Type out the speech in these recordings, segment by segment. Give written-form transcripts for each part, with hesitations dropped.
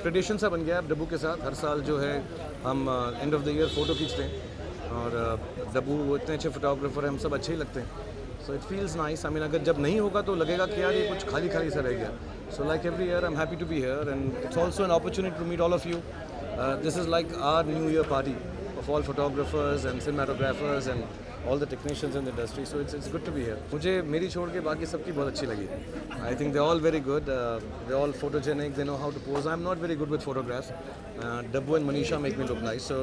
Tradition सा बन गया है डब्बू के साथ। हर साल जो है हम end of the year photo खींचते हैं और डब्बू वो इतने अच्छे फोटोग्राफर हैं, हम सब अच्छे ही लगते हैं। So it feels nice. I mean अगर जब नहीं होगा तो लगेगा कि यार ये कुछ खाली खाली सा रह गया। So like every year I am happy to be here and it's also an opportunity to meet all of you. This is like our new year party of all photographers and cinematographers and all the technicians in the industry, so it's good to be here. मुझे मेरी छोड़ के बाकी सबकी बहुत अच्छी लगी। I think they're all very good, they're all photogenic, they know how to pose. I'm not very good with photographs. Dabbu and Manisha make me look nice, so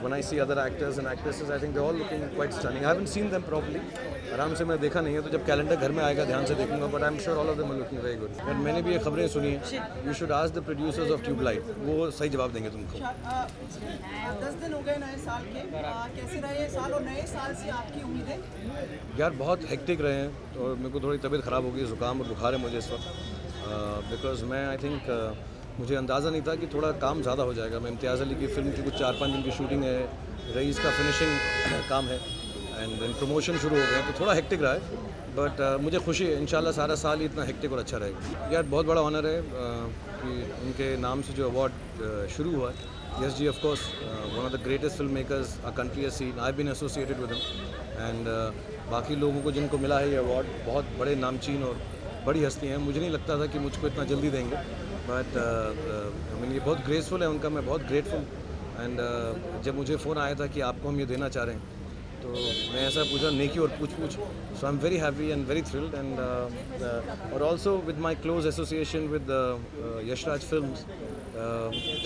when I see other actors and actresses, I think they're all looking quite stunning. I haven't seen them properly, आराम से मैं देखा नहीं है, तो जब calendar घर में आएगा ध्यान से देखूंगा, but I'm sure all of them are looking very good. और मैंने भी ये खबरें सुनी हैं, you should ask the producers of Tubelight, वो सही जवाब देंगे तुमको। 10 दिन हो गए नए साल के, कैसे रहे ये साल और नए साल से आपकी उम्मीदें? यार बहुत हेक्टिक रहे हैं और मेरे को थोड़ी तबीयत ख़राब हो गई, ज़ुकाम और बुखार है मुझे इस वक्त, बिकॉज मैं आई थिंक मुझे अंदाज़ा नहीं था कि थोड़ा काम ज़्यादा हो जाएगा। मैं इम्तियाज़ अली की फ़िल्म की कुछ 4-5 दिन की शूटिंग है, रईस का फिनिशिंग काम है एंड देन प्रमोशन शुरू हो गया, तो थोड़ा हेक्टिक रहा है, बट मुझे खुशी है इंशाल्लाह सारा साल ही इतना हेक्टिक और अच्छा रहेगा। यार बहुत बड़ा ऑनर है कि उनके नाम से जो अवार्ड शुरू हुआ है। Yes ji, of course, one of the greatest filmmakers our country has seen. I've been associated with him, and बाकी लोगों को जिनको मिला है ये अवार्ड बहुत बड़े नामचीन और बड़ी हस्ती हैं। मुझे नहीं लगता था कि मुझको इतना जल्दी देंगे, बट आई मीन ये बहुत ग्रेसफुल है उनका, मैं बहुत ग्रेटफुल। एंड जब मुझे फ़ोन आया था कि आपको हम ये देना चाह रहे हैं, तो मैं ऐसा पूछा नेकी और पूछ so I am very happy and very thrilled and और also with my close association with Yashraj films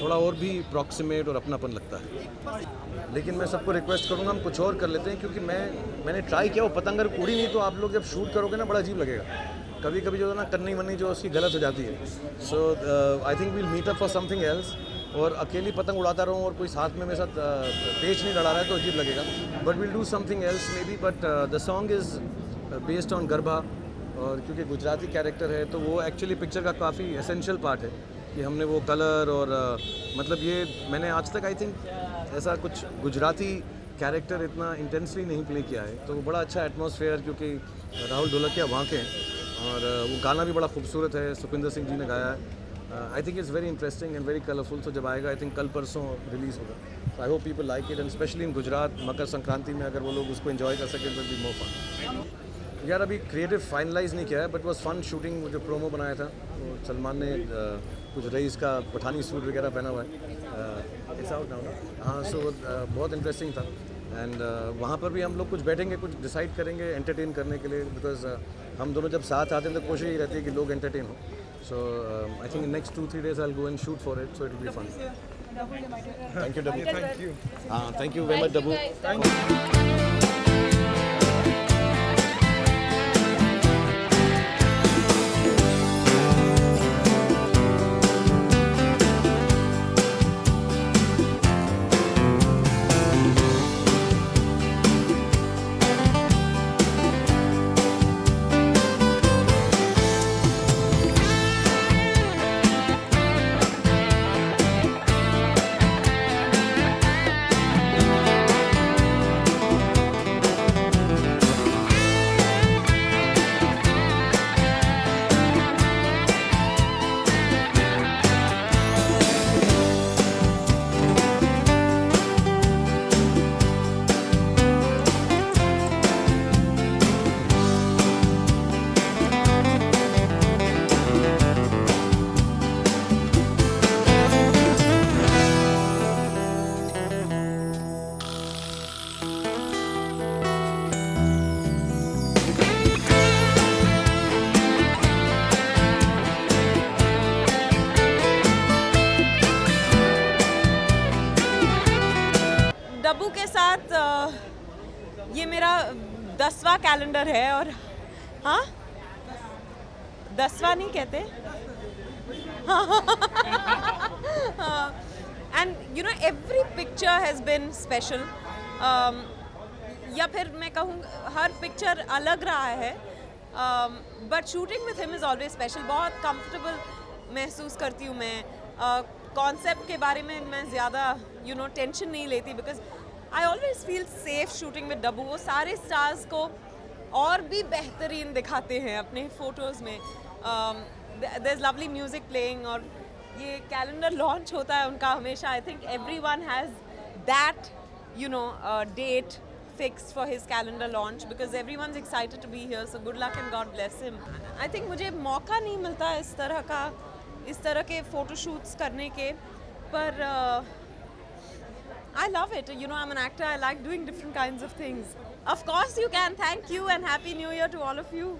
थोड़ा और भी प्रॉक्सिमेट और अपनापन लगता है। लेकिन मैं सबको रिक्वेस्ट करूँगा हम कुछ और कर लेते हैं, क्योंकि मैंने ट्राई किया वो पतंग अगर उड़ी नहीं तो आप लोग जब शूट करोगे ना बड़ा अजीब लगेगा। कभी कभी जो है ना करनी वरनी जो उसकी गलत हो जाती है। So I think we'll meet up for something else, और अकेली पतंग उड़ाता रहूँ और कोई साथ में मेरे साथ पेच नहीं लड़ा रहा है तो अजीब लगेगा, but will do something else may be. But the song is based on garba, और क्योंकि गुजराती कैरेक्टर है तो वो एक्चुअली पिक्चर का काफ़ी एसेंशियल पार्ट है कि हमने वो कलर और मतलब ये मैंने आज तक आई थिंक ऐसा कुछ गुजराती कैरेक्टर इतना इंटेंसली नहीं प्ले किया है, तो वो बड़ा अच्छा एटमॉस्फेयर, क्योंकि राहुल ढोलकिया वहाँ के हैं और वो गाना भी बड़ा खूबसूरत है, सुखविंदर सिंह जी ने गाया है। I think it's very interesting and very colourful. So जब आएगा आई थिंक कल परसों रिलीज़ होगा। I hope people like it, and specially in Gujarat Makar Sankranti में अगर वो लोग उसको एंजॉय कर सकें तो बी मोर फन। यार अभी क्रिएटिव फाइनलाइज नहीं किया है, बट वॉज फन शूटिंग। जो प्रोमो बनाया था वो सलमान ने कुछ रईस का पठानी सूट वगैरह पहना हुआ है, इट्स आउट नाउ ना। हाँ, सो बहुत इंटरेस्टिंग था एंड वहाँ पर भी हम लोग कुछ बैठेंगे, कुछ डिसाइड करेंगे एंटरटेन करने के लिए, बिकॉज हम दोनों जब साथ आते हैं तो कोशिश ही रहती है कि लोग एंटरटेन हो। So I think next 2-3 days I'll go and shoot for it, so it will be fun. Thank you, Dabbu. Thank you. Thank you very much, Dabbu. Thank you. डब्बू के साथ ये मेरा 10वां कैलेंडर है, और हाँ 10वां नहीं कहते, and you know every picture has been special, या फिर मैं कहूँ हर पिक्चर अलग रहा है, but shooting with him is always special. बहुत कंफर्टेबल महसूस करती हूँ मैं। कॉन्सेप्ट के बारे में मैं ज़्यादा यू नो टेंशन नहीं लेती, because I always feel safe shooting with Dabboo. वो सारे स्टार्स को और भी बेहतरीन दिखाते हैं अपने फ़ोटोज़ में। There is lovely music playing, और ये कैलेंडर लॉन्च होता है उनका हमेशा, I think everyone has that date fixed for his calendar launch because everyone's excited to be here, so good luck and God bless him. I think मुझे मौका नहीं मिलता इस तरह के फोटो शूट्स करने के, पर I love it. You know, I'm an actor. I like doing different kinds of things. Of course you can. Thank you and Happy New Year to all of you.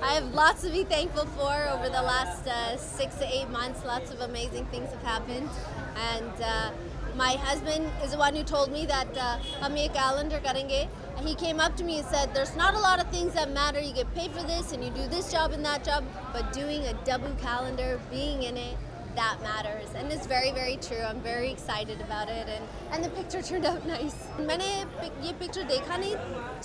I have lots to be thankful for over the last 6 to 8 months. Lots of amazing things have happened, and my husband is the one who told me that hum ye calendar karenge. And he came up to me and said, "There's not a lot of things that matter. You get paid for this, and you do this job and that job, but doing a double calendar, being in it, that matters." And it's very, very true. I'm very excited about it, and the picture turned out nice. मैंने ये picture देखा नहीं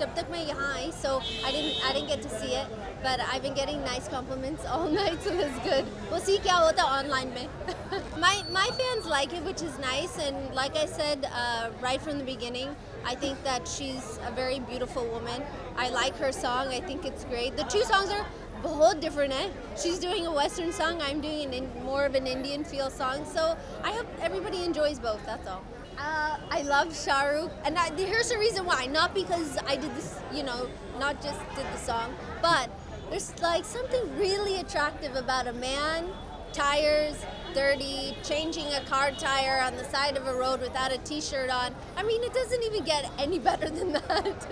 जब तक मैं यहाँ आई, so I didn't get to see it, but I've been getting nice compliments all night, so that's good. We'll see क्या होता है online में. My fans like it, which is nice, and like I said right from the beginning, I think that she's a very beautiful woman. I like her song. I think it's great. The two songs are बहुत different है. She's doing a Western song. I'm doing more of an Indian feel song. So I hope everybody enjoys both. That's all. I love Shah Rukh, and here's the reason why. Not because I did this, you know, not just did the song, but there's like something really attractive about a man, tires, dirty, changing a car tire on the side of a road without a t-shirt on. I mean, it doesn't even get any better than that.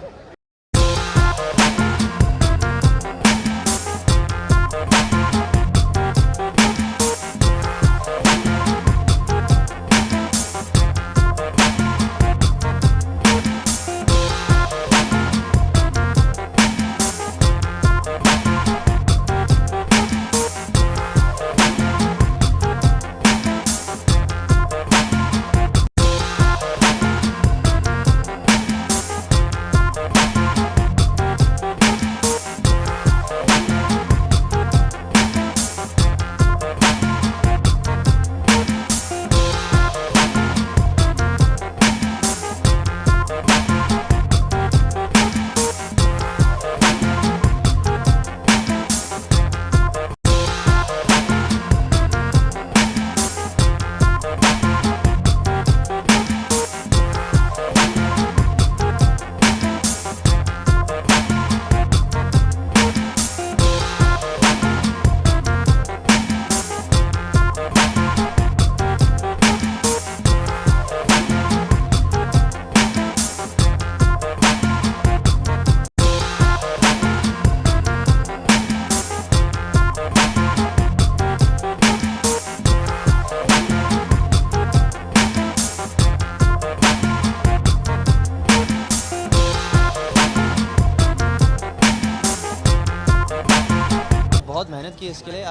बहुत मेहनत की इसके लिए.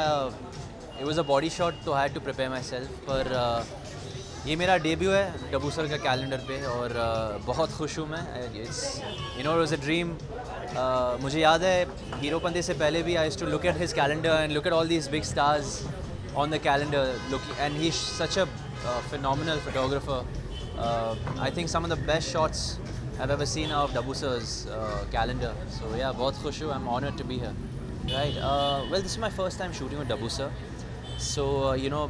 It was a body shot, तो I had to prepare myself. पर ये मेरा debut है डब्बू सर का कैलेंडर पे, और बहुत खुश हूँ मैं. It's you know it was a dream. मुझे याद है हीरोपंती से पहले भी I used to look at his calendar and look at all these big stars on the calendar, and he is such a phenomenal photographer. I think some of the best shots I've ever seen of Dabbu sir's calendar. So yeah, बहुत खुश हूँ. I'm honored to be here. Right. Well, this is my first time shooting with Dabbu sir. So you know,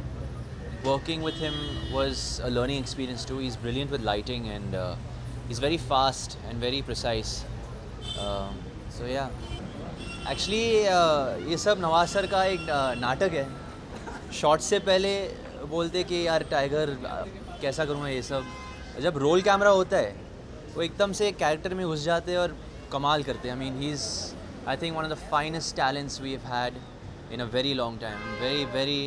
working with him was a learning experience too. He's brilliant with lighting, and he's very fast and very precise. So yeah. Actually, ये सब Nawaz sir का एक नाटक है. Shot से पहले बोलते कि यार टाइगर कैसा करूँगा ये सब. जब रोल कैमरा होता है वो एकदम से कैरेक्टर में घुस जाते हैं और कमाल करते हैं. I mean he is I think one of the finest talents we have had in a very long time. Very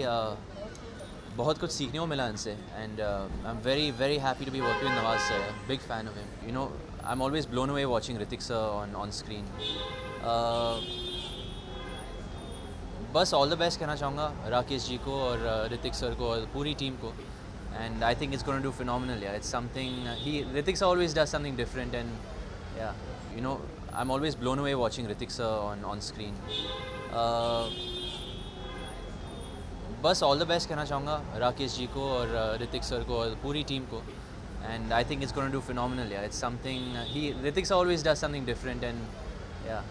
बहुत कुछ सीखने को मिला इनसे. And I am very happy to be working with Nawaz sir. Big fan of him. You know I am always blown away watching Hrithik sir on screen. बस all the best कहना चाहूँगा राकेश जी को और ऋतिक सर को और पूरी टीम को. and I think it's going to do phenomenal. Yeah, it's something Ritik sir always does something different, and yeah, you know, I'm always blown away watching Ritik sir on screen. बस all the best कहना चाहूँगा राकेश जी को और Hrithik sir को और पूरी team को, and I think it's gonna do phenomenal. Yeah it's something Hrithik sir always does something different, and yeah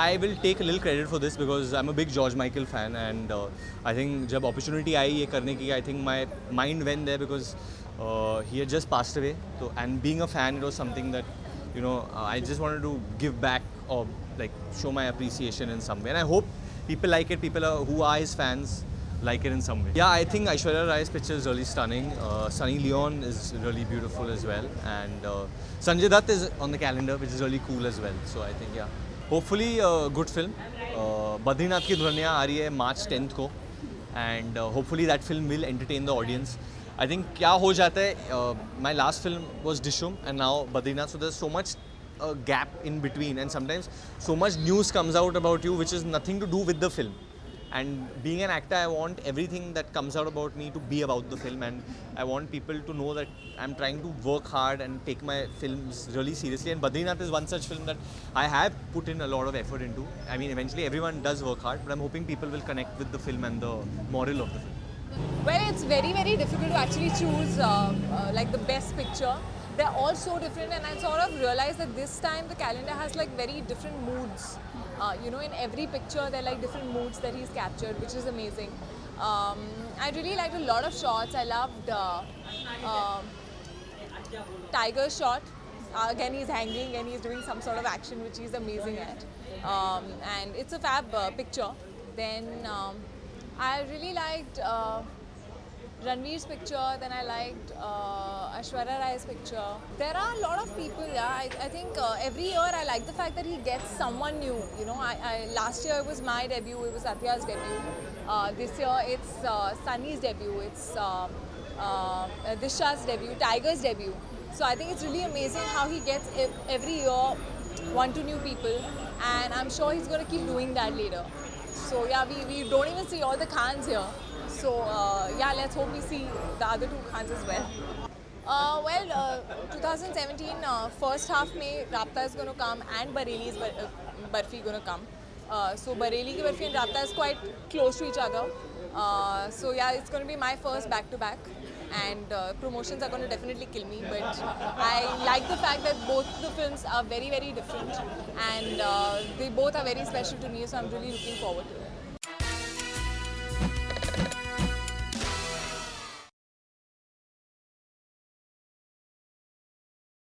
I will take a little credit for this because I'm a big George Michael fan, and I think जब opportunity आई ये करने की, I think my mind went there because he had just passed away. So, and being a fan, it was something that, you know, I just wanted to give back or like show my appreciation in some way. And I hope people like it. People who are his fans like it in some way. Yeah, I think Aishwarya Rai's picture is really stunning. Sunny Leon is really beautiful as well, and Sanjay Dutt is on the calendar, which is really cool as well. So I think yeah. Hopefully a good film. Badrinath की दुल्हनिया आ रही है March 10th को, and hopefully that film will entertain the audience. I think क्या हो जाता है, my last film was Dishoom and now Badrinath, so there's so much gap in between, and sometimes so much news comes out about you which is nothing to do with the film. And being an actor, I want everything that comes out about me to be about the film, and I want people to know that I'm trying to work hard and take my films really seriously. And Badrinath is one such film that I have put in a lot of effort into. I mean, eventually everyone does work hard, but I'm hoping people will connect with the film and the moral of the film. Well, it's very, very difficult to actually choose like the best picture. They're all so different, and I sort of realized that this time the calendar has like very different moods. You know, in every picture there are like different moods that he's captured, which is amazing. I really liked a lot of shots. I loved Tiger's shot. Again, he's hanging and he's doing some sort of action, which he's amazing at. And it's a fab picture. Then I really liked Ranveer's picture, then I liked Aishwarya Rai's picture. There are a lot of people, yeah. I think every year I like the fact that he gets someone new. You know, last year it was my debut, it was Satya's debut. This year it's Sunny's debut, it's Disha's debut, Tiger's debut. So I think it's really amazing how he gets every year 1-2 new people, and I'm sure he's going to keep doing that later. So yeah, we don't even see all the Khans here. So So yeah, let's hope we see the other two Khans as well. 2017 first half में Rabta is going to come and Bareilly's Barfi going to come. So Bareilly ki Barfi and Rabta is quite close to each other. So yeah, it's going to be my first back-to-back. And promotions are going to definitely kill me, but I like the fact that both the films are very, very different, and they both are very special to me, so I'm really looking forward to it.